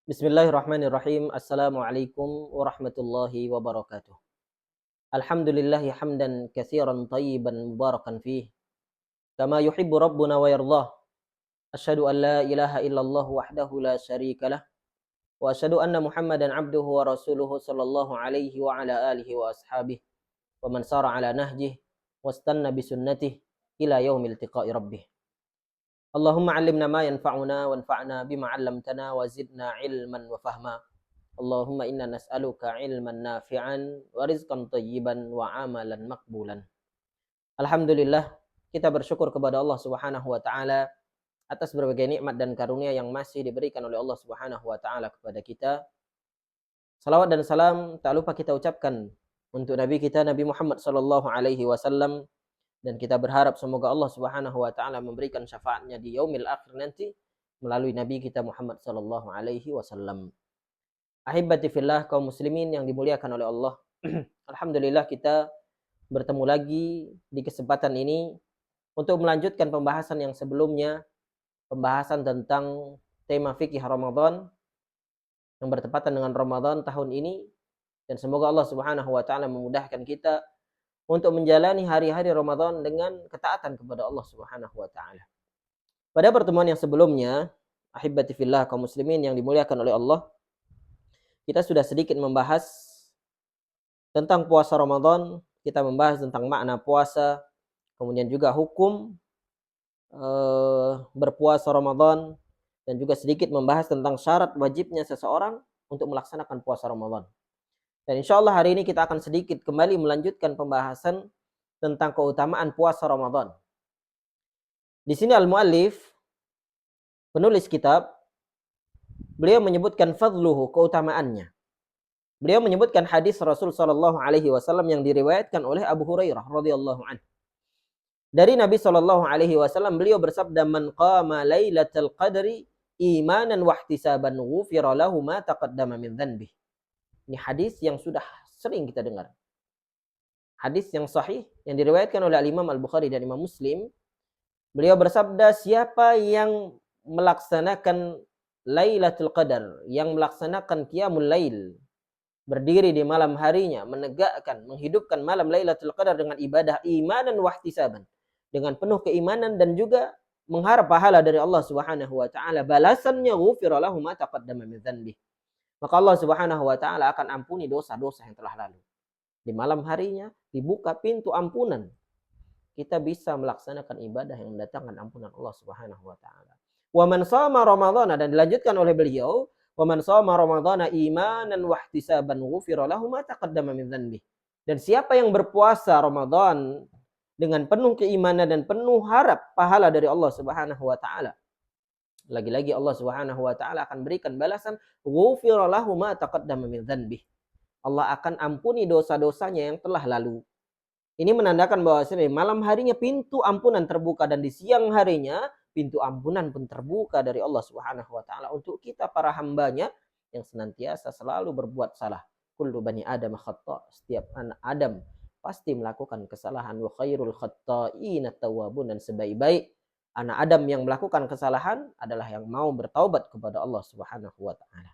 Bismillahirrahmanirrahim. Assalamualaikum warahmatullahi wabarakatuh. Alhamdulillahi hamdan katsiran tayyiban mubarakan fih. Kama yuhibbu rabbuna wa yardah. Asyhadu an la ilaha illallah wahdahu la syarikalah. Wa asyhadu anna Muhammadan abduhu wa rasuluhu sallallahu alaihi wa ala alihi wa ashabihi. Wa man sara ala nahjih. Wastanna bisunnatih ila yaumil tiqa'i rabbih. Allahumma 'allimna ma yanfa'una wanfa'na bima 'allamtana wa zidna ilman wa fahma. Allahumma inna nas'aluka ilman nafi'an wa rizqan thayyiban wa amalan maqbulan. Alhamdulillah, kita bersyukur kepada Allah Subhanahu wa taala atas berbagai nikmat dan karunia yang masih diberikan oleh Allah Subhanahu wa taala kepada kita. Salawat dan salam tak lupa kita ucapkan untuk Nabi kita Nabi Muhammad sallallahu alaihi wasallam, dan kita berharap semoga Allah Subhanahu wa taala memberikan syafaatnya di yaumil akhir nanti melalui Nabi kita Muhammad sallallahu alaihi wasallam. Ahibati fillah, kaum muslimin yang dimuliakan oleh Allah. Alhamdulillah kita bertemu lagi di kesempatan ini untuk melanjutkan pembahasan yang sebelumnya, pembahasan tentang tema fikih Ramadan yang bertepatan dengan Ramadan tahun ini, dan semoga Allah Subhanahu wa taala memudahkan kita untuk menjalani hari-hari Ramadan dengan ketaatan kepada Allah Subhanahu wa taala. Pada pertemuan yang sebelumnya, ahibati fillah, kaum muslimin yang dimuliakan oleh Allah, kita sudah sedikit membahas tentang puasa Ramadan, kita membahas tentang makna puasa, kemudian juga hukum berpuasa Ramadan, dan juga sedikit membahas tentang syarat wajibnya seseorang untuk melaksanakan puasa Ramadan. Dan insya Allah hari ini kita akan sedikit kembali melanjutkan pembahasan tentang keutamaan puasa Ramadan. Di sini al-muallif, penulis kitab, beliau menyebutkan fadluhu, keutamaannya. Beliau menyebutkan hadis Rasul sallallahu alaihi wasallam yang diriwayatkan oleh Abu Hurairah radhiyallahu anhu. Dari Nabi sallallahu alaihi wasallam beliau bersabda, "Man qama lailatal qadri imanan wa ihtisaban ghufira lahu ma taqaddama min dhanbihi." Ini hadis yang sudah sering kita dengar. Hadis yang sahih yang diriwayatkan oleh Imam Al-Bukhari dan Imam Muslim. Beliau bersabda, siapa yang melaksanakan Lailatul Qadar, yang melaksanakan qiyamul lail, berdiri di malam harinya, menegakkan, menghidupkan malam Lailatul Qadar dengan ibadah imanan wa ihtisaban, dengan penuh keimanan dan juga mengharap pahala dari Allah Subhanahu wa taala, balasannya ghufira lahu ma taqaddama min dzanbihi. Maka Allah Subhanahu wa taala akan ampuni dosa-dosa yang telah lalu. Di malam harinya dibuka pintu ampunan. Kita bisa melaksanakan ibadah yang mendatangkan ampunan Allah Subhanahu wa taala. Wa man shama ramadhana, dan dilanjutkan oleh beliau, wa man shama ramadhana imanan wa ihtisaban ghufira lahu ma taqaddama min dzanbihi. Dan siapa yang berpuasa Ramadan dengan penuh keimanan dan penuh harap pahala dari Allah Subhanahu wa taala, lagi-lagi Allah Subhanahu wa taala akan berikan balasan, ghufira lahu ma taqaddama min dzanbihi. Allah akan ampuni dosa-dosanya yang telah lalu. Ini menandakan bahwa di malam harinya pintu ampunan terbuka, dan di siang harinya pintu ampunan pun terbuka dari Allah Subhanahu wa taala untuk kita para hambanya yang senantiasa selalu berbuat salah. Kullu bani Adam khata'. Setiap anak Adam pasti melakukan kesalahan. Wa khairul khatta'ina tawwabun, dan sebaik-baik anak Adam yang melakukan kesalahan adalah yang mau bertaubat kepada Allah Subhanahu wa taala.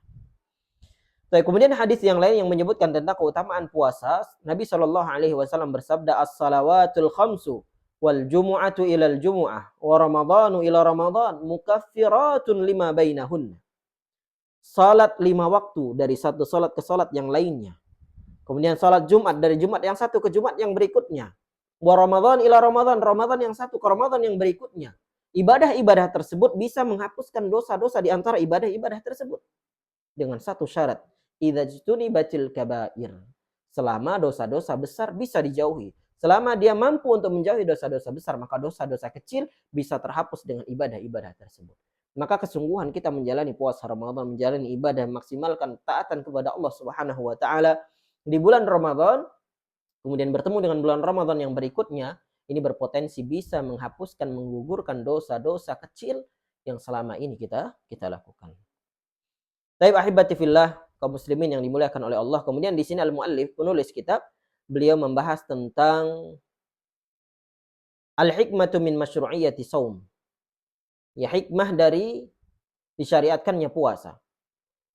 Kemudian hadis yang lain yang menyebutkan tentang keutamaan puasa, Nabi Shallallahu alaihi wasallam bersabda, "As-salawatul khamsu wal jumu'atu ilal jumu'ah wa ramadhanu ila ramadhan mukaffiratun lima bainahunna." Salat 5 waktu dari satu salat ke salat yang lainnya. Kemudian salat Jumat dari Jumat yang satu ke Jumat yang berikutnya. Wa ramadhan ila ramadhan, Ramadan yang satu ke Ramadan yang berikutnya. Ibadah-ibadah tersebut bisa menghapuskan dosa-dosa di antara ibadah-ibadah tersebut. Dengan satu syarat, idza jtunibatil kabair. Selama dosa-dosa besar bisa dijauhi. Selama dia mampu untuk menjauhi dosa-dosa besar, maka dosa-dosa kecil bisa terhapus dengan ibadah-ibadah tersebut. Maka kesungguhan kita menjalani puasa Ramadan, menjalani ibadah, maksimalkan taatan kepada Allah Subhanahu wa taala di bulan Ramadan, kemudian bertemu dengan bulan Ramadan yang berikutnya, ini berpotensi bisa menghapuskan, menggugurkan dosa-dosa kecil yang selama ini kita lakukan. Taib ahibati fillah, kaum muslimin yang dimuliakan oleh Allah. Kemudian di sini al-muallif, penulis kitab, beliau membahas tentang al-hikmatu min masyru'iyyati shaum. Ya, hikmah dari disyariatkannya puasa.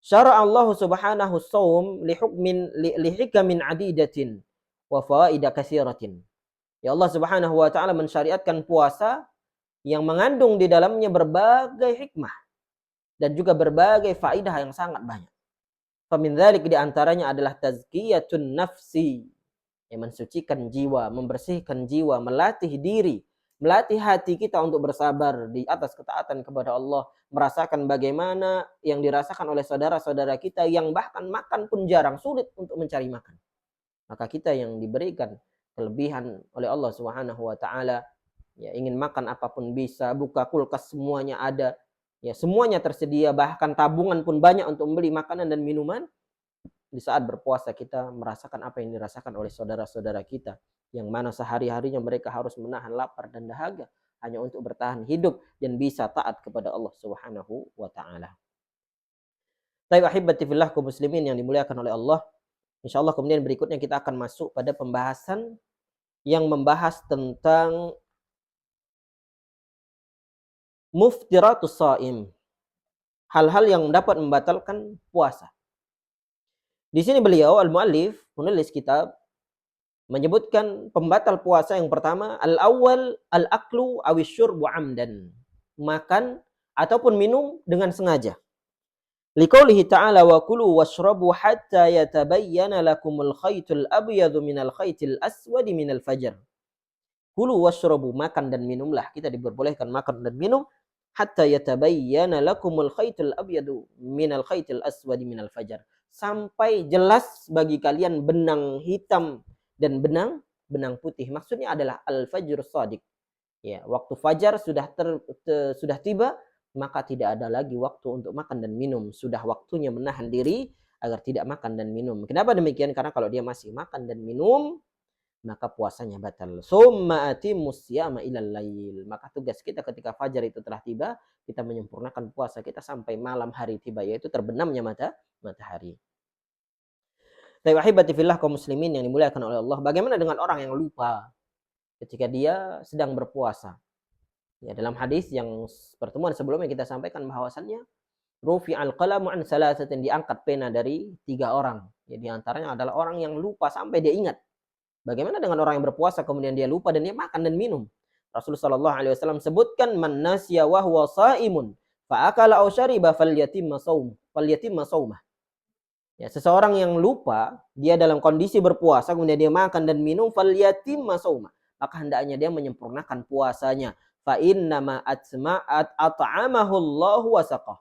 Syara'a Allah subhanahu shaum li hikamin adidatin wa fawaida katsiratin. Ya Allah Subhanahu wa taala mensyariatkan puasa yang mengandung di dalamnya berbagai hikmah dan juga berbagai faidah yang sangat banyak. Famin dzalik di antaranya adalah tazkiyatun nafsi, yang mensucikan jiwa, membersihkan jiwa, melatih diri, melatih hati kita untuk bersabar di atas ketaatan kepada Allah, merasakan bagaimana yang dirasakan oleh saudara-saudara kita yang bahkan makan pun jarang, sulit untuk mencari makan. Maka kita yang diberikan kelebihan oleh Allah Subhanahu wa taala, ya ingin makan apapun bisa, buka kulkas semuanya ada, ya semuanya tersedia, bahkan tabungan pun banyak untuk membeli makanan dan minuman. Di saat berpuasa kita merasakan apa yang dirasakan oleh saudara-saudara kita yang mana sehari-harinya mereka harus menahan lapar dan dahaga hanya untuk bertahan hidup dan bisa taat kepada Allah Subhanahu wa taala. Baik ahibati fillah kaum muslimin yang dimuliakan oleh Allah. Insyaallah kemudian berikutnya kita akan masuk pada pembahasan yang membahas tentang muftiratus shaim. Hal-hal yang dapat membatalkan puasa. Di sini beliau al-muallif, penulis kitab, menyebutkan pembatal puasa yang pertama, al-awwal al-aklu awis syurbu amdan. Makan ataupun minum dengan sengaja. Liqaulihi ta'ala wa kulu washrabu hatta yatabayyana lakumul khaytul abyadu minal khaytil aswadi minal fajr. Kulu washrabu, makan dan minumlah. Kita diperbolehkan makan dan minum hatta yatabayyana lakumul khaytul abyadu minal khaytil aswadi minal fajr. Sampai jelas bagi kalian benang hitam dan benang putih. Maksudnya adalah al-fajr shadiq. Ya, waktu fajar sudah tiba, maka tidak ada lagi waktu untuk makan dan minum. Sudah waktunya menahan diri agar tidak makan dan minum. Kenapa demikian? Karena kalau dia masih makan dan minum, maka puasanya batal. Summa atimmus siyama ilal lail. Maka tugas kita ketika fajar itu telah tiba, kita menyempurnakan puasa kita sampai malam hari tiba, yaitu terbenamnya matahari. Tapi wahibati fillah kaum muslimin yang dimuliakan oleh Allah, bagaimana dengan orang yang lupa ketika dia sedang berpuasa? Ya, dalam hadis yang pertemuan sebelumnya kita sampaikan bahwasannya rufi'al qalamu an salasatin, diangkat pena dari 3 orang. Ya, di antaranya adalah orang yang lupa sampai dia ingat. Bagaimana dengan orang yang berpuasa kemudian dia lupa dan dia makan dan minum? Rasulullah sallallahu alaihi wasallam sebutkan man nasiya wa huwa shaimun fa akala aw shariba falyatimma shaumah. Ya, seseorang yang lupa, dia dalam kondisi berpuasa, kemudian dia makan dan minum, falyatimma shaumah, maka hendaknya dia menyempurnakan puasanya. Fa innama at'amahu Allahu wa saqah.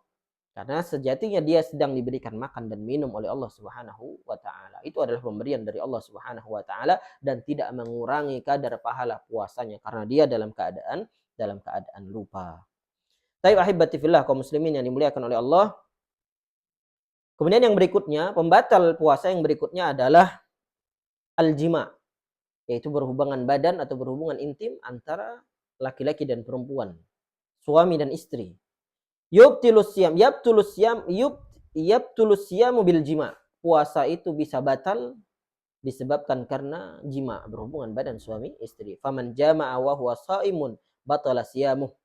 Karena sejatinya dia sedang diberikan makan dan minum oleh Allah Subhanahu wa taala. Itu adalah pemberian dari Allah Subhanahu wa taala dan tidak mengurangi kadar pahala puasanya karena dia dalam keadaan lupa. Taib ahibati fillah kaum muslimin yang dimuliakan oleh Allah. Kemudian yang berikutnya, pembatal puasa yang berikutnya adalah al-jima, yaitu berhubungan badan atau berhubungan intim antara laki-laki dan perempuan, suami dan istri. Yubtilus siyamu bil jima. Puasa itu bisa batal disebabkan karena jima, berhubungan badan suami istri. Faman jama'a wa huwa shaimun batala siyamuh.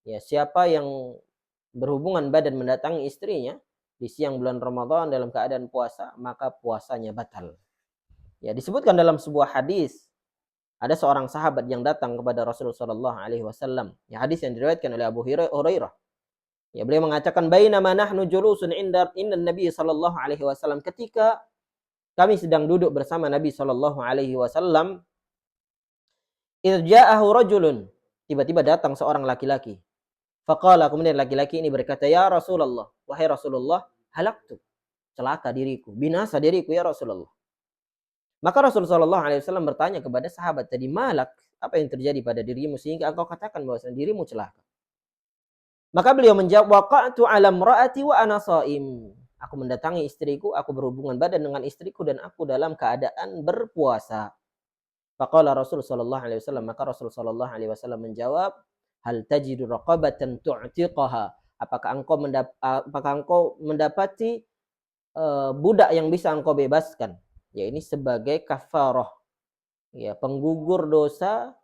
Ya, siapa yang berhubungan badan mendatangi istrinya di siang bulan Ramadan dalam keadaan puasa, maka puasanya batal. Ya, disebutkan dalam sebuah hadis, ada seorang sahabat yang datang kepada Rasulullah sallallahu alaihi wasallam. Ya, hadis yang diriwayatkan oleh Abu Hurairah. Ya, beliau mengatakan bainama nahnu julusun inda Nabi sallallahu alaihi wasallam, ketika kami sedang duduk bersama Nabi sallallahu alaihi wasallam, irja'ahu rajulun, tiba-tiba datang seorang laki-laki. Faqala, kemudian laki-laki ini berkata, ya Rasulullah, wahai Rasulullah, halaktu, celaka diriku, binasa diriku ya Rasulullah. Maka Rasulullah sallallahu alaihi wasallam bertanya kepada sahabat tadi, malak, apa yang terjadi pada dirimu sehingga engkau katakan bahwa dirimu celaka? Maka beliau menjawab, waqa'tu 'ala imra'ati wa ana shaim. Aku mendatangi istriku, aku berhubungan badan dengan istriku dan aku dalam keadaan berpuasa. Faqala Rasul sallallahu alaihi wasallam, maka Rasul sallallahu alaihi wasallam menjawab, hal tajidu raqabatan tu'tiqaha? Apakah engkau mendapati budak yang bisa engkau bebaskan? Ya, ini sebagai kafarah. Ya, penggugur dosa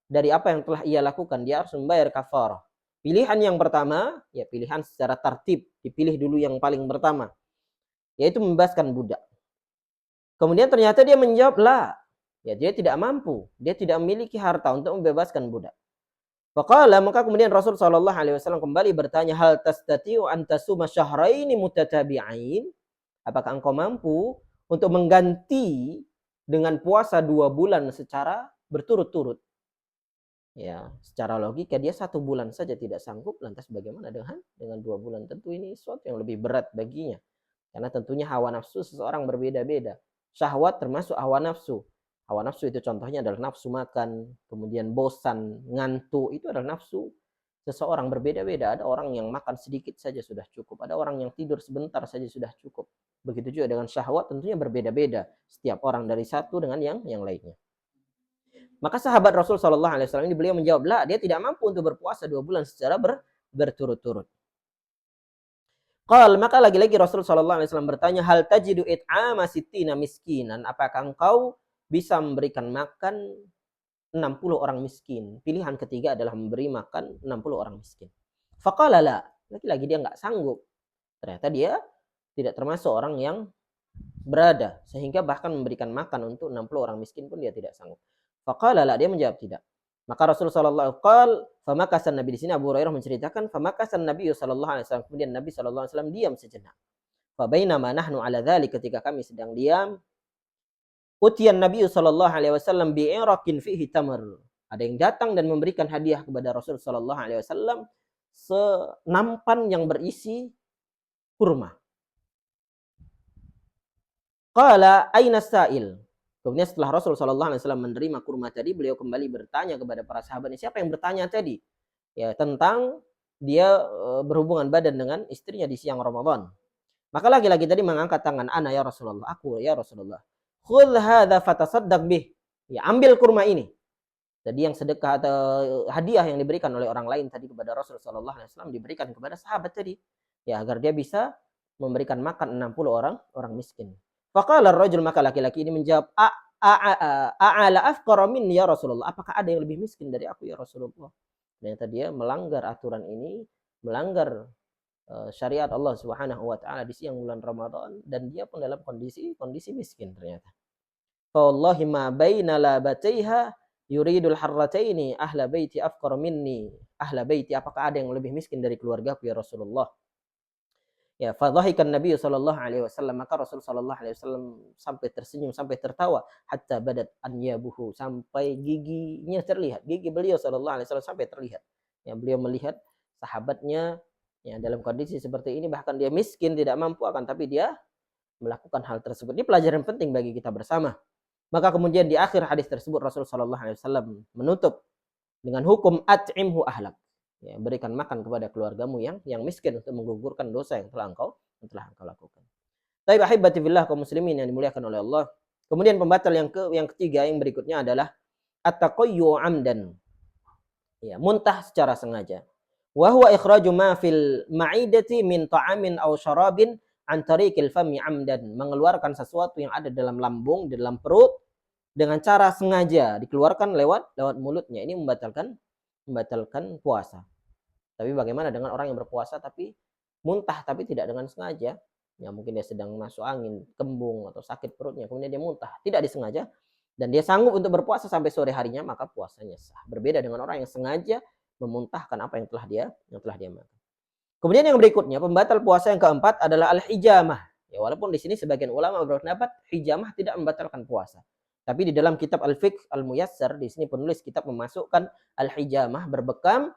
dari apa yang telah ia lakukan, dia harus membayar kafarah. Pilihan yang pertama, ya pilihan secara tertib, dipilih dulu yang paling pertama. yaitu membebaskan budak. Kemudian ternyata dia menjawab, la. Ya, dia tidak mampu, dia tidak memiliki harta untuk membebaskan budak. Faqala, maka kemudian Rasul sallallahu alaihi wasallam kembali bertanya, hal tastati'u an tasuma syahraini mutatabi'ain? Apakah engkau mampu untuk mengganti dengan puasa 2 bulan secara berturut-turut? Ya, secara logika dia 1 bulan saja tidak sanggup, lantas bagaimana dengan 2 bulan? Tentu ini sesuatu yang lebih berat baginya. Karena tentunya hawa nafsu seseorang berbeda-beda. Syahwat termasuk hawa nafsu. Hawa nafsu itu contohnya adalah nafsu makan, kemudian bosan, ngantuk, itu adalah nafsu seseorang berbeda-beda. Ada orang yang makan sedikit saja sudah cukup, ada orang yang tidur sebentar saja sudah cukup. Begitu juga dengan syahwat, tentunya berbeda-beda setiap orang dari satu dengan yang lainnya. Maka sahabat Rasul sallallahu alaihi wasallam ini beliau menjawab, "La, dia tidak mampu untuk berpuasa 2 bulan secara berturut-turut." Qal, maka lagi-lagi Rasul sallallahu alaihi wasallam bertanya, "Hal tajidu it'ama sittina miskinan?" Apakah engkau bisa memberikan makan 60 orang miskin? Pilihan ketiga adalah memberi makan 60 orang miskin. Faqala la. Lagi-lagi dia enggak sanggup. Ternyata dia tidak termasuk orang yang berada sehingga bahkan memberikan makan untuk 60 orang miskin pun dia tidak sanggup. Faqala la, dia menjawab tidak. Maka Rasul sallallahu alaihi famakasan Nabi, di sini Abu Hurairah menceritakan famakasan Nabi sallallahu alaihi wasallam, kemudian Nabi sallallahu alaihi wasallam diam sejenak. Fa bainama nahnu ala dzalik, ketika kami sedang diam, utiyan Nabi sallallahu alaihi wasallam bi'iraqin fihi tamr. Ada yang datang dan memberikan hadiah kepada Rasul sallallahu alaihi wasallam senampan yang berisi kurma. Qala aina sa'il? Kemudian setelah Rasul sallallahu alaihi wasallam menerima kurma tadi, beliau kembali bertanya kepada para sahabat, siapa yang bertanya tadi? Ya, tentang dia berhubungan badan dengan istrinya di siang Ramadan. Maka laki-laki tadi mengangkat tangan, ana ya Rasulullah, aku ya Rasulullah. Khudh hadza fatasaddaq bih. Ya, ambil kurma ini. Jadi yang sedekah atau hadiah yang diberikan oleh orang lain tadi kepada Rasul sallallahu alaihi wasallam diberikan kepada sahabat tadi. Ya, agar dia bisa memberikan makan 60 orang miskin. Faqala ar-rajul, maka laki-laki ini menjawab, a'ala afqara minni ya Rasulullah, apakah ada yang lebih miskin dari aku ya Rasulullah? Ternyata dia melanggar aturan ini, melanggar syariat Allah Subhanahu wa taala di siang bulan Ramadan, dan dia pun dalam kondisi miskin ternyata. Wallahi ma baina labataiha yuridul harrataini ahla baiti afqara minni ahla baiti, apakah ada yang lebih miskin dari keluargaku ya Rasulullah? Ya, fadhahikan Nabi sallallahu alaihi wasallam, maka Rasul sallallahu alaihi wasallam sampai tersenyum, sampai tertawa, hatta badat anyabuhu, sampai giginya terlihat, gigi beliau sallallahu alaihi wasallam sampai terlihat. Ya, beliau melihat sahabatnya ya dalam kondisi seperti ini, bahkan dia miskin, tidak mampu, akan tapi dia melakukan hal tersebut. Ini pelajaran penting bagi kita bersama. Maka kemudian di akhir hadis tersebut Rasul sallallahu alaihi wasallam menutup dengan hukum at'imhu ahlak. Ya, berikan makan kepada keluargamu yang miskin untuk menggugurkan dosa yang telah engkau lakukan. Tapi ahibati fillah, kaum muslimin yang dimuliakan oleh Allah. Kemudian pembatal yang ketiga yang berikutnya adalah at-taqayyu amdan. Ya, muntah secara sengaja. Wa huwa ikhraju ma fil ma'idati min ta'amin aw syarabin an tariqil fami amdan, mengeluarkan sesuatu yang ada dalam lambung, di dalam perut dengan cara sengaja dikeluarkan lewat mulutnya. Ini membatalkan puasa. Tapi bagaimana dengan orang yang berpuasa tapi muntah tapi tidak dengan sengaja? Ya, mungkin dia sedang masuk angin, kembung atau sakit perutnya, kemudian dia muntah, tidak disengaja, dan dia sanggup untuk berpuasa sampai sore harinya, maka puasanya sah. Berbeda dengan orang yang sengaja memuntahkan apa yang telah dia makan. Kemudian yang berikutnya, pembatal puasa yang keempat adalah al-hijamah. Ya, walaupun di sini sebagian ulama berpendapat hijamah tidak membatalkan puasa. Tapi di dalam kitab Al-Fiqh Al-Muyassar, di sini penulis kitab memasukkan al-hijamah, berbekam,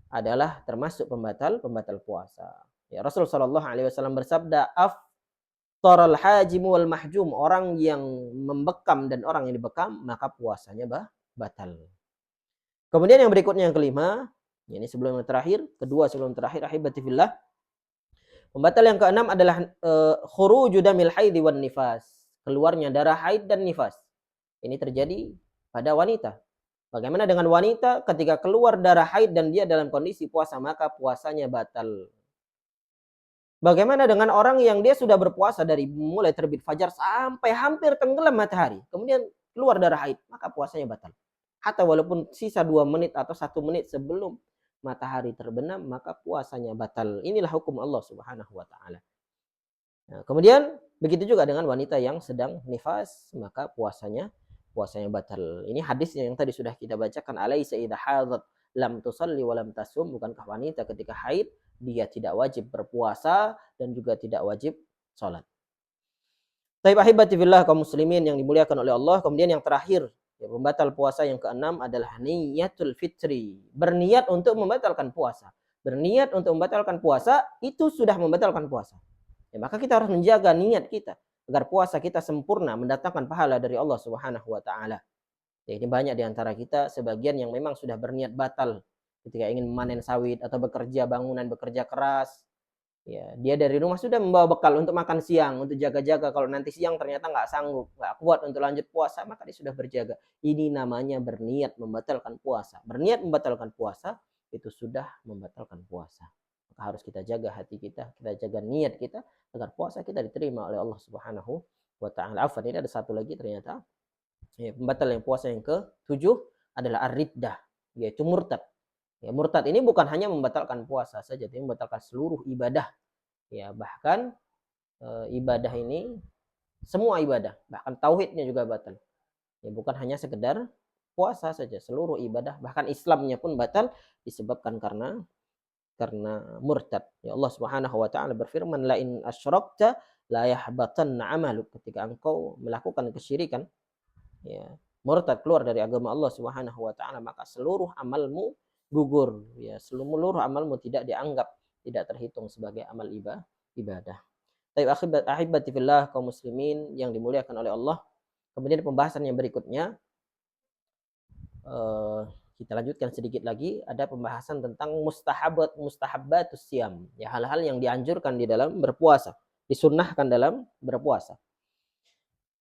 adalah termasuk pembatal puasa. Ya, Rasul sallallahu alaihi wasallam bersabda, aftaral hajim wal mahjum, orang yang membekam dan orang yang dibekam maka puasanya batal. Kemudian yang berikutnya yang kelima, ini sebelum yang terakhir, ahibati fillah. Pembatal yang keenam adalah khuruju damil haidhi wan nifas, keluarnya darah haid dan nifas. Ini terjadi pada wanita. Bagaimana dengan wanita ketika keluar darah haid dan dia dalam kondisi puasa, maka puasanya batal. Bagaimana dengan orang yang dia sudah berpuasa dari mulai terbit fajar sampai hampir tenggelam matahari, kemudian keluar darah haid, maka puasanya batal. Hatta walaupun sisa 2 menit atau 1 menit sebelum matahari terbenam, maka puasanya batal. Inilah hukum Allah Subhanahu wa taala. Nah, kemudian begitu juga dengan wanita yang sedang nifas, maka puasanya batal. Ini hadisnya yang tadi sudah kita bacakan, alaisa idza hadat lam tusalli wa lam tasum, bukankah wanita ketika haid dia tidak wajib berpuasa dan juga tidak wajib salat. Taib ahibati fillah kaum muslimin yang dimuliakan oleh Allah. Kemudian yang terakhir, ya, pembatal puasa yang keenam adalah niyatul fitri. Berniat untuk membatalkan puasa. Berniat untuk membatalkan puasa itu sudah membatalkan puasa. Ya, maka kita harus menjaga niat kita agar puasa kita sempurna, mendatangkan pahala dari Allah Subhanahu wa taala. Ya, ini banyak di antara kita sebagian yang memang sudah berniat batal ketika ingin memanen sawit atau bekerja bangunan, bekerja keras. Ya, dia dari rumah sudah membawa bekal untuk makan siang, untuk jaga-jaga kalau nanti siang ternyata nggak sanggup, nggak kuat untuk lanjut puasa, maka dia sudah berjaga. Ini namanya berniat membatalkan puasa. Berniat membatalkan puasa itu sudah membatalkan puasa. Maka harus kita jaga hati kita jaga niat kita agar puasa kita diterima oleh Allah Subhanahu wa taala. Afwan, ini ada satu lagi ternyata. Ya, pembatal yang puasa yang ke-7 adalah ar-riddah, yaitu murtad. Ya, murtad ini bukan hanya membatalkan puasa saja, tapi membatalkan seluruh ibadah. Ya, bahkan ibadah ini semua ibadah, bahkan tauhidnya juga batal. Ya, bukan hanya sekedar puasa saja, seluruh ibadah, bahkan Islamnya pun batal disebabkan karena murtad. Ya, Allah Subhanahu wa taala berfirman, la in asyrakta la yahbatanna amaluk. Ketika engkau melakukan kesyirikan, ya, murtad keluar dari agama Allah Subhanahu wa taala, maka seluruh amalmu gugur, ya, seluruh amalmu tidak dianggap, tidak terhitung sebagai amal ibadah. Taib ahibati fillah kaum muslimin yang dimuliakan oleh Allah. Kemudian pembahasan yang berikutnya kita lanjutkan sedikit lagi, ada pembahasan tentang mustahabbatus siam, ya, hal-hal yang dianjurkan di dalam berpuasa, disunnahkan dalam berpuasa.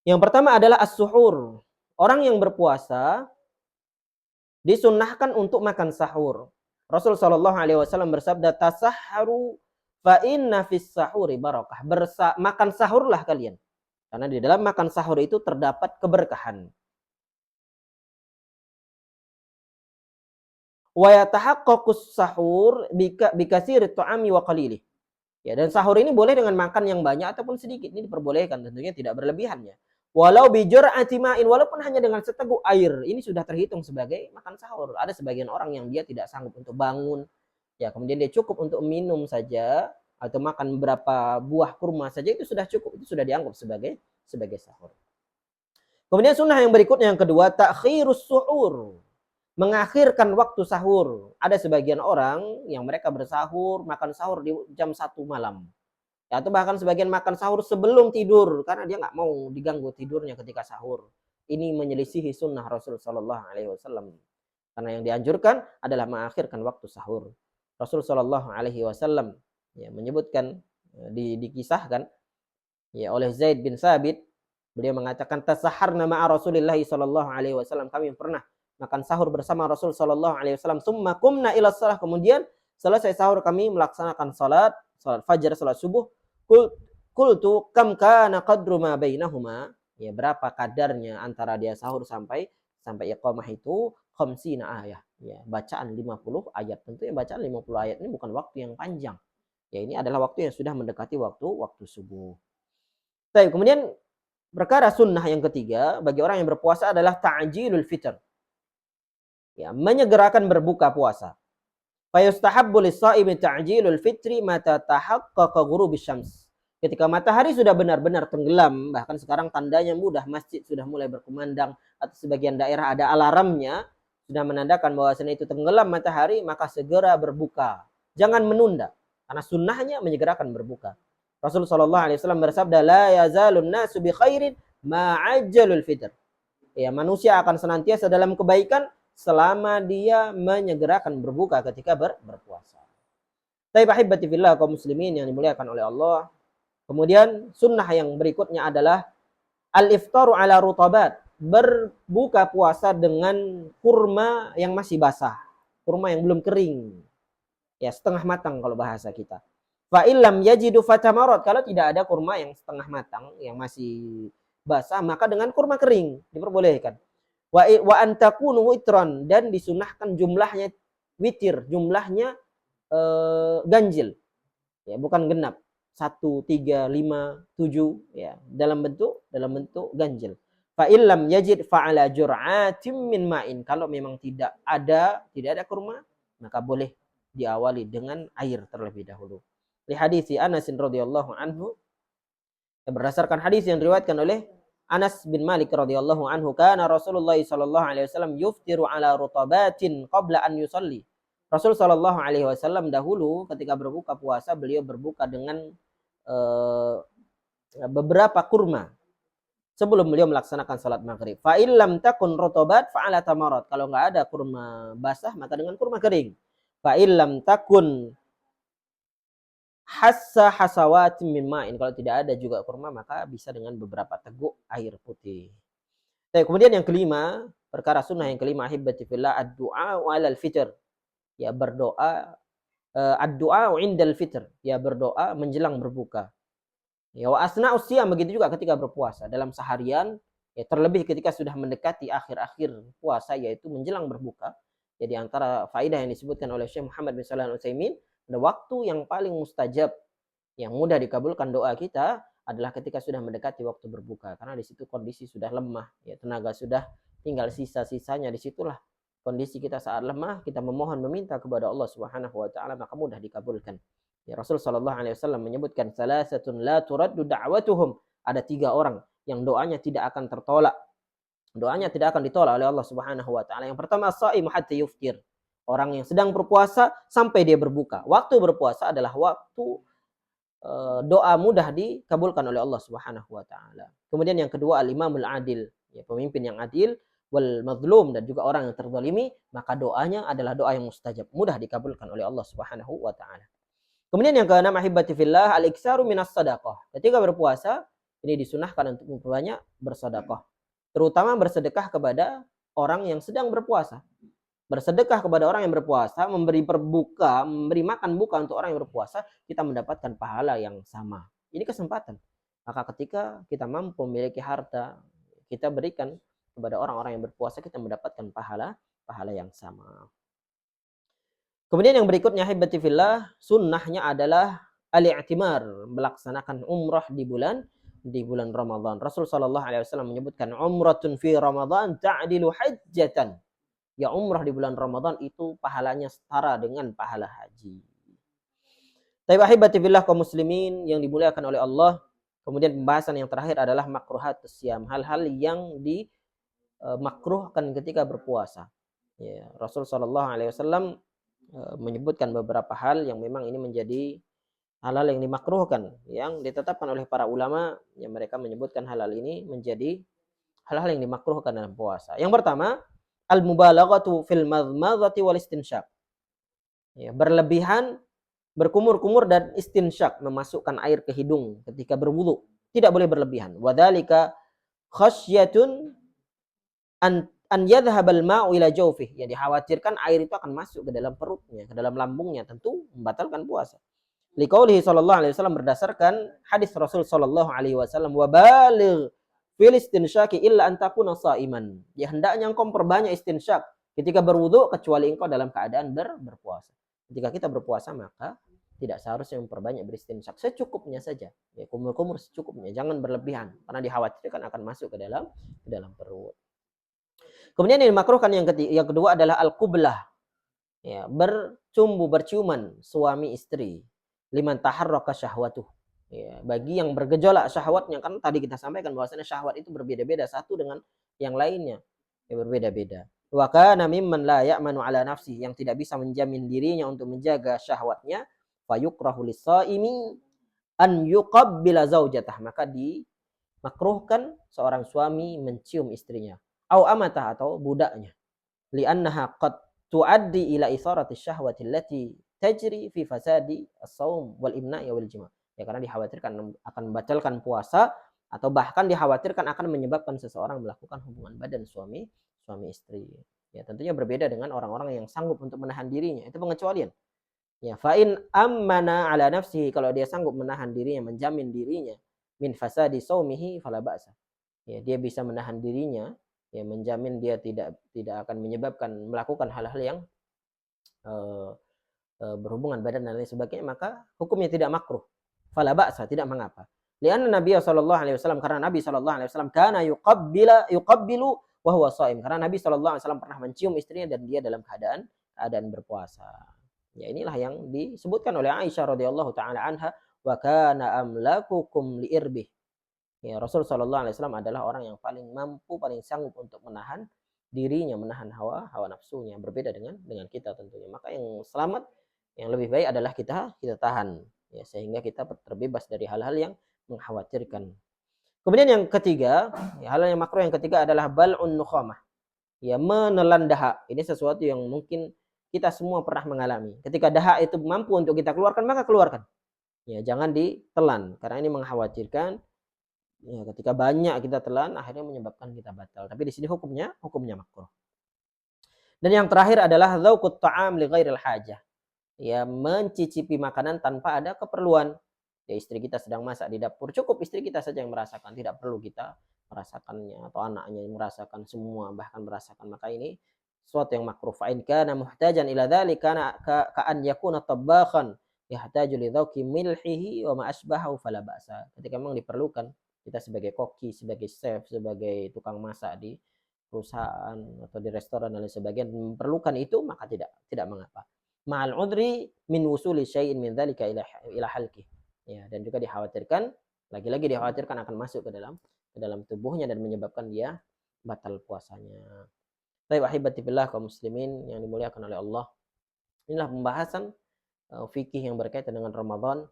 Yang pertama adalah as-suhur. Orang yang berpuasa disunnahkan untuk makan sahur. Rasul sallallahu alaihi wasallam bersabda, "Tasahharu fa inna fis sahuri barakah." Makan sahurlah kalian. Karena di dalam makan sahur itu terdapat keberkahan. Wa yatahaqqaqus sahur bikatsirit ta'ami wa qalilih. Ya, dan sahur ini boleh dengan makan yang banyak ataupun sedikit. Ini diperbolehkan, tentunya tidak berlebihannya. Walau bijur'ati ma'in, walaupun hanya dengan seteguk air, ini sudah terhitung sebagai makan sahur. Ada sebagian orang yang dia tidak sanggup untuk bangun, ya, kemudian dia cukup untuk minum saja atau makan beberapa buah kurma saja, itu sudah cukup, itu sudah dianggap sebagai sahur. Kemudian sunnah yang berikutnya yang kedua, takhirus suhur, mengakhirkan waktu sahur. Ada sebagian orang yang mereka bersahur, makan sahur di jam 1 malam. Ya, atau bahkan sebagian makan sahur sebelum tidur karena dia nggak mau diganggu tidurnya ketika sahur. Ini menyelisihi sunnah Rasul Shallallahu Alaihi Wasallam. Karena yang dianjurkan adalah mengakhirkan waktu sahur. Rasul Shallallahu Alaihi Wasallam, ya, menyebutkan, dikisahkan, ya, oleh Zaid bin Sabit, beliau mengatakan, tasaharna ma'a Rasulillah Shallallahu Alaihi Wasallam, kami pernah makan sahur bersama Rasul Shallallahu Alaihi Wasallam. Summa kumna ila salah, kemudian selesai sahur kami melaksanakan salat fajar, salat subuh. Qultu kam kana qadru ma bainahuma, ya, berapa kadarnya antara dia sahur sampai iqamah itu, khamsina ayat, ya, bacaan 50 ayat. Tentunya bacaan 50 ayat ini bukan waktu yang panjang. Ya, ini adalah waktu yang sudah mendekati waktu subuh. Baik, kemudian perkara sunnah yang ketiga bagi orang yang berpuasa adalah ta'jilul fitr. Ya, menyegerakan berbuka puasa. Fa yustahabbu lis-shaimi ta'jilul fitri mata tahaqqaqa ghurubisy syams. Ketika matahari sudah benar-benar tenggelam, bahkan sekarang tandanya mudah, masjid sudah mulai berkumandang atau sebagian daerah ada alarmnya sudah menandakan bahwasanya itu tenggelam matahari, maka segera berbuka. Jangan menunda, karena sunnahnya menyegerakan berbuka. Rasul sallallahu alaihi wasallam bersabda, la yazalun nasu bi khairin ma ajjalul fitr. Ya, manusia akan senantiasa dalam kebaikan selama dia menyegerakan berbuka ketika berpuasa. Taib ahibati fillah kaum muslimin yang dimuliakan oleh Allah. Kemudian sunnah yang berikutnya adalah al-iftaru ala rutabat, berbuka puasa dengan kurma yang masih basah, kurma yang belum kering, ya, setengah matang kalau bahasa kita. Fa illam yajidu fatamarat, kalau tidak ada kurma yang setengah matang yang masih basah, maka dengan kurma kering diperbolehkan. Wa antakunu witran, dan disunahkan jumlahnya witir, jumlahnya ganjil, ya, bukan genap. 1, 3, 5, 7 ya, dalam bentuk ganjil. Fa illam yajid fa'ala jur'atin min ma'in. Kalau memang tidak ada kurma, maka boleh diawali dengan air terlebih dahulu. Li hadits Anas radhiyallahu anhu, berdasarkan hadis yang diriwayatkan oleh Anas bin Malik radhiyallahu anhu, kana Rasulullah sallallahu alaihi wasallam yuftiru ala rutabatin qabla an yusalli. Rasul sallallahu alaihi wasallam dahulu ketika berbuka puasa, beliau berbuka dengan beberapa kurma sebelum beliau melaksanakan salat maghrib. Fa illam takun rutabat fa ala tamarat. Kalau enggak ada kurma basah, maka dengan kurma kering. Fa illam takun hassa hasawatin min ma'in. Kalau tidak ada juga kurma, maka bisa dengan beberapa teguk air putih. Kemudian yang kelima, perkara sunnah yang kelima, ahibati fillah, ad-du'a 'alal fitr. Ya, berdoa ad-du'a 'indal fitr. Ya, berdoa menjelang berbuka. Ya, wa asna'us siyam, begitu juga ketika berpuasa. Dalam seharian, ya, terlebih ketika sudah mendekati akhir-akhir puasa, yaitu menjelang berbuka. Jadi antara faedah yang disebutkan oleh Syekh Muhammad bin Shalih Al-Utsaimin, ada waktu yang paling mustajab, yang mudah dikabulkan doa kita adalah ketika sudah mendekati waktu berbuka, karena di situ kondisi sudah lemah, ya, tenaga sudah tinggal sisa-sisanya. Disitulah kondisi kita saat lemah, kita memohon meminta kepada Allah Subhanahu wa taala, maka mudah dikabulkan. Ya, Rasul sallallahu alaihi wasallam menyebutkan salasatun la turaddu da'watuhum. Ada 3 orang yang doanya tidak akan tertolak. Doanya tidak akan ditolak oleh Allah Subhanahu wa taala. Yang pertama, shaimu hatta yuftir. Orang yang sedang berpuasa sampai dia berbuka. Waktu berpuasa adalah waktu doa mudah dikabulkan oleh Allah Subhanahu wa taala. Kemudian yang kedua, al-imamul adil, ya, pemimpin yang adil, wal mazlum, dan juga orang yang terzalimi, maka doanya adalah doa yang mustajab, mudah dikabulkan oleh Allah Subhanahu wa taala. Kemudian yang keenam, ahibati fillah, al-iktsaru minas shadaqah. Ketika berpuasa, ini disunahkan untuk memperbanyak bersedekah. Terutama bersedekah kepada orang yang sedang berpuasa. Bersedekah kepada orang yang berpuasa, memberi makan buka untuk orang yang berpuasa, kita mendapatkan pahala yang sama. Ini kesempatan. Maka ketika kita mampu memiliki harta, kita berikan kepada orang-orang yang berpuasa, kita mendapatkan pahala yang sama. Kemudian yang berikutnya, ahibati fillah, sunnahnya adalah al-i'timar, melaksanakan umrah di bulan Ramadan. Rasul sallallahu alaihi wasallam menyebutkan, umratun fi Ramadan ta'dilu hajjatan. Ya, umrah di bulan Ramadan itu pahalanya setara dengan pahala haji. Tapi ahibati fillah kaum muslimin yang dimuliakan oleh Allah, kemudian pembahasan yang terakhir adalah makruhatus siyam, hal-hal yang dimakruhkan ketika berpuasa. Ya, Rasul sallallahu alaihi wasallam menyebutkan beberapa hal yang memang ini menjadi hal-hal yang dimakruhkan, yang ditetapkan oleh para ulama, yang mereka menyebutkan hal-hal ini menjadi hal-hal yang dimakruhkan dalam puasa. Yang pertama, al-mubalaghatu fil madmadhati wal istinsyaq. Ya, berlebihan, berkumur-kumur dan istinsyaq, memasukkan air ke hidung ketika berwudu. Tidak boleh berlebihan. Wadzalika khasyatun an yadhhabal ma'u ila jawfih. Ya, dikhawatirkan air itu akan masuk ke dalam perutnya, ke dalam lambungnya, tentu membatalkan puasa. Liqaulihi sallallahu alaihi wasallam, berdasarkan hadis Rasul sallallahu alaihi wasallam, wa baligh fil istinsyaqi illa an takuna shaiman. Ya, hendaknya engkau perbanyak istinsyak ketika berwudu kecuali engkau dalam keadaan berpuasa. Ketika kita berpuasa, maka tidak seharusnya memperbanyak beristinsyak, secukupnya saja. Ya, kumur-kumur secukupnya, jangan berlebihan karena dikhawatirkan akan masuk ke dalam perut. Kemudian yang dimakruhkan yang kedua adalah al-qublah. Ya, berciuman suami istri. Liman taharraka syahwatuh. Ya, bagi yang bergejolak syahwatnya, kan tadi kita sampaikan bahwasanya syahwat itu berbeda-beda satu dengan yang lainnya, ya, berbeda-beda. Wa kana mimman la ya'manu ala nafsi, yang tidak bisa menjamin dirinya untuk menjaga syahwatnya, fa yukrahu lis-shaimi an yuqabbila zaujatah, maka dimakruhkan seorang suami mencium istrinya, au amatah, atau budaknya, li'annaha qad tuaddi ila isarati syahwati allati tajri fi fasadi as-shaum wal imna'i wal jima'. Ya, karena dikhawatirkan akan membatalkan puasa, atau bahkan dikhawatirkan akan menyebabkan seseorang melakukan hubungan badan suami istri. Ya, tentunya berbeda dengan orang-orang yang sanggup untuk menahan dirinya, itu pengecualian. Ya, fa in ammana ala nafsihi, kalau dia sanggup menahan dirinya, menjamin dirinya, min fasadi saumihi fala ba'sa. Ya, dia bisa menahan dirinya, ya, menjamin dia tidak akan menyebabkan melakukan hal-hal yang berhubungan badan dan lain sebagainya, maka hukumnya tidak makruh. fala ba'sa, tidak mengapa. Lianna Nabi sallallahu alaihi wasallam, karena Nabi sallallahu alaihi wasallam kana yuqabbilu wa huwa shaim. Karena Nabi sallallahu alaihi wasallam pernah mencium istrinya dan dia dalam keadaan berpuasa. Ya, inilah yang disebutkan oleh Aisyah radhiyallahu taala anha, wa kana amlakukum liirbih. Ya, Rasul sallallahu alaihi wasallam adalah orang yang paling mampu, paling sanggup untuk menahan dirinya, menahan hawa nafsunya. Berbeda dengan kita tentunya. Maka yang selamat, yang lebih baik adalah kita tahan, ya, sehingga kita terbebas dari hal-hal yang mengkhawatirkan. Kemudian yang ketiga, ya, hal yang makruh yang ketiga adalah bal'un nukhamah. Ya, menelan dahak. Ini sesuatu yang mungkin kita semua pernah mengalami. Ketika dahak itu mampu untuk kita keluarkan, maka keluarkan. Ya, jangan ditelan karena ini mengkhawatirkan. Ya, ketika banyak kita telan akhirnya menyebabkan kita batal. Tapi di sini hukumnya makruh. Dan yang terakhir adalah dzauqut ta'am li ghairil hajah. Ya, mencicipi makanan tanpa ada keperluan. Ya, istri kita sedang masak di dapur, cukup istri kita saja yang merasakan, tidak perlu kita merasakannya atau anaknya yang merasakan, semua bahkan merasakan. Maka ini sesuatu yang makruh. Fa in kana muhtajan ila dzalika kana ka'an yakuna tabbakhan yahtaju li dzauqi milhihi wa ma asbahu fala ba'sa. Ketika memang diperlukan, kita sebagai koki, sebagai chef, sebagai tukang masak di perusahaan atau di restoran dan lain sebagainya memerlukan itu, maka tidak mengapa. Ma'al udri min wusuli syai'in min dzalika ila halqi. Ya, dan juga dikhawatirkan, lagi-lagi dikhawatirkan akan masuk ke dalam tubuhnya dan menyebabkan dia batal puasanya. Baik, wahibati billah kaum muslimin yang dimuliakan oleh Allah. Inilah pembahasan fikih yang berkaitan dengan Ramadan,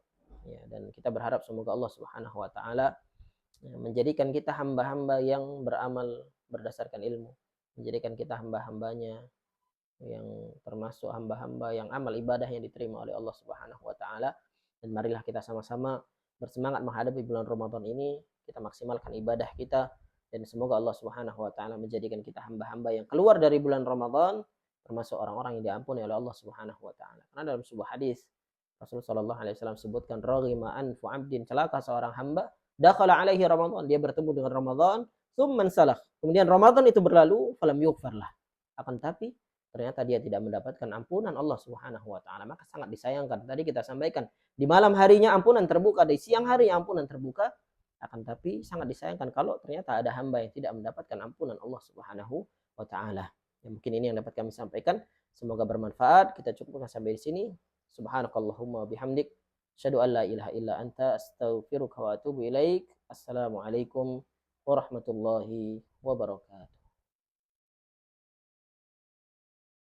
ya, dan kita berharap semoga Allah Subhanahu wa taala menjadikan kita hamba-hamba yang beramal berdasarkan ilmu, menjadikan kita hamba-hambanya yang termasuk hamba-hamba yang amal ibadahnya diterima oleh Allah Subhanahu wa taala. Dan marilah kita sama-sama bersemangat menghadapi bulan Ramadan ini, kita maksimalkan ibadah kita dan semoga Allah Subhanahu wa taala menjadikan kita hamba-hamba yang keluar dari bulan Ramadan termasuk orang-orang yang diampuni oleh Allah Subhanahu wa taala. Karena dalam sebuah hadis Rasulullah sallallahu alaihi wasallam sebutkan, raghima anfu 'abdin, celaka seorang hamba, dakhala alaihi Ramadan, dia bertemu dengan Ramadan, tsumman salakh, kemudian Ramadan itu berlalu, falam yughfarlah, akan tapi ternyata dia tidak mendapatkan ampunan Allah Subhanahu wa taala. Maka sangat disayangkan. Tadi kita sampaikan, di malam harinya ampunan terbuka, di siang hari ampunan terbuka, akan tapi sangat disayangkan kalau ternyata ada hamba yang tidak mendapatkan ampunan Allah Subhanahu wa taala. Ya, mungkin ini yang dapat kami sampaikan. Semoga bermanfaat. Kita cukupkan sampai di sini. Subhanakallahumma bihamdik, asyhadu an la ilaha illa anta, astaghfiruka wa atubu ilaik. Assalamualaikum warahmatullahi wabarakatuh.